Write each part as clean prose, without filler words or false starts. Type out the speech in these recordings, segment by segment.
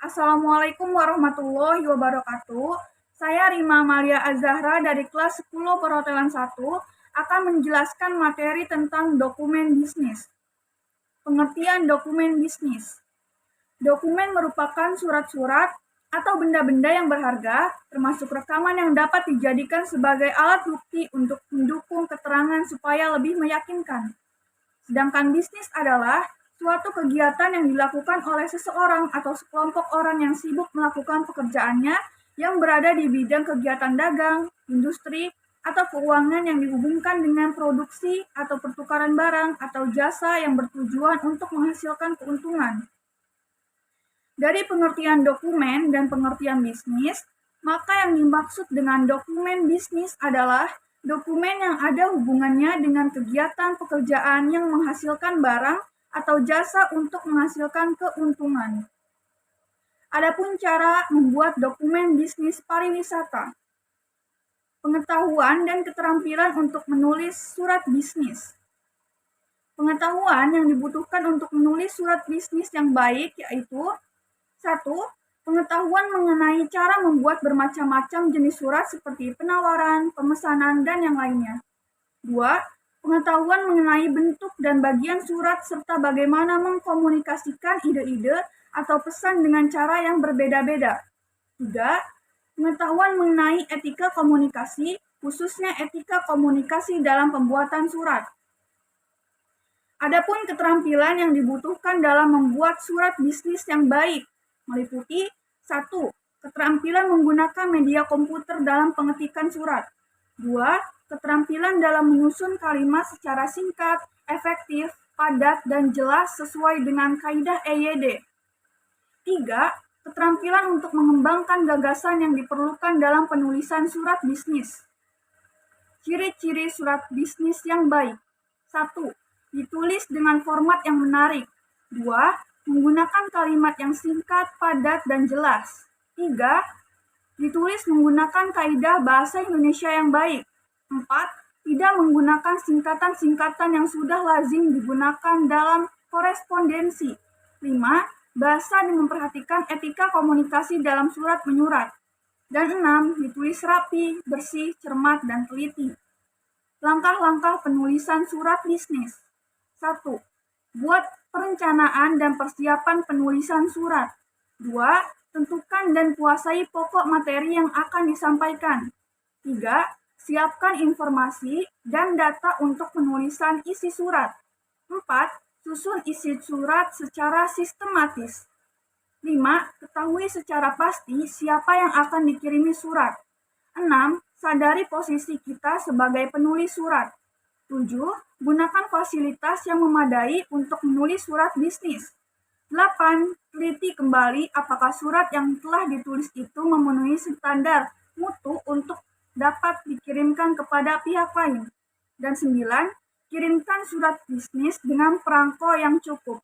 Assalamualaikum warahmatullahi wabarakatuh. Saya Rima Amalia Az-Zahra dari kelas 10 Perhotelan 1 akan menjelaskan materi tentang dokumen bisnis. Pengertian dokumen bisnis. Dokumen merupakan surat-surat atau benda-benda yang berharga, termasuk rekaman yang dapat dijadikan sebagai alat bukti untuk mendukung keterangan supaya lebih meyakinkan. Sedangkan bisnis adalah suatu kegiatan yang dilakukan oleh seseorang atau sekelompok orang yang sibuk melakukan pekerjaannya yang berada di bidang kegiatan dagang, industri, atau keuangan yang dihubungkan dengan produksi atau pertukaran barang atau jasa yang bertujuan untuk menghasilkan keuntungan. Dari pengertian dokumen dan pengertian bisnis, maka yang dimaksud dengan dokumen bisnis adalah dokumen yang ada hubungannya dengan kegiatan pekerjaan yang menghasilkan barang atau jasa untuk menghasilkan keuntungan. Adapun cara membuat dokumen bisnis pariwisata. Pengetahuan dan keterampilan untuk menulis surat bisnis. Pengetahuan yang dibutuhkan untuk menulis surat bisnis yang baik yaitu 1. Pengetahuan mengenai cara membuat bermacam-macam jenis surat seperti penawaran, pemesanan, dan yang lainnya. 2. Pengetahuan mengenai bentuk dan bagian surat serta bagaimana mengkomunikasikan ide-ide atau pesan dengan cara yang berbeda-beda. 3. Pengetahuan mengenai etika komunikasi, khususnya etika komunikasi dalam pembuatan surat. Adapun keterampilan yang dibutuhkan dalam membuat surat bisnis yang baik meliputi 1. Keterampilan menggunakan media komputer dalam pengetikan surat. 2. Keterampilan dalam menyusun kalimat secara singkat, efektif, padat, dan jelas sesuai dengan kaidah EYD. 3. Keterampilan untuk mengembangkan gagasan yang diperlukan dalam penulisan surat bisnis. Ciri-ciri surat bisnis yang baik. 1. Ditulis dengan format yang menarik. 2. Menggunakan kalimat yang singkat, padat, dan jelas. 3. Ditulis menggunakan kaidah bahasa Indonesia yang baik. 4. Tidak menggunakan singkatan-singkatan yang sudah lazim digunakan dalam korespondensi. 5. Bahasa dan memperhatikan etika komunikasi dalam surat menyurat. Dan 6. Ditulis rapi, bersih, cermat, dan teliti. Langkah-langkah penulisan surat bisnis. 1. Buat perencanaan dan persiapan penulisan surat. 2. Tentukan dan kuasai pokok materi yang akan disampaikan. 3. Siapkan informasi dan data untuk penulisan isi surat. 4. Susun isi surat secara sistematis. 5. Ketahui secara pasti siapa yang akan dikirimi surat. 6. Sadari posisi kita sebagai penulis surat. 7. Gunakan fasilitas yang memadai untuk menulis surat bisnis. 8. Teliti kembali apakah surat yang telah ditulis itu memenuhi standar mutu untuk dapat dikirimkan kepada pihak lain. Dan 9. Kirimkan surat bisnis dengan perangko yang cukup.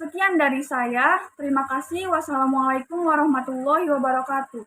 Sekian dari saya. Terima kasih. Wassalamualaikum warahmatullahi wabarakatuh.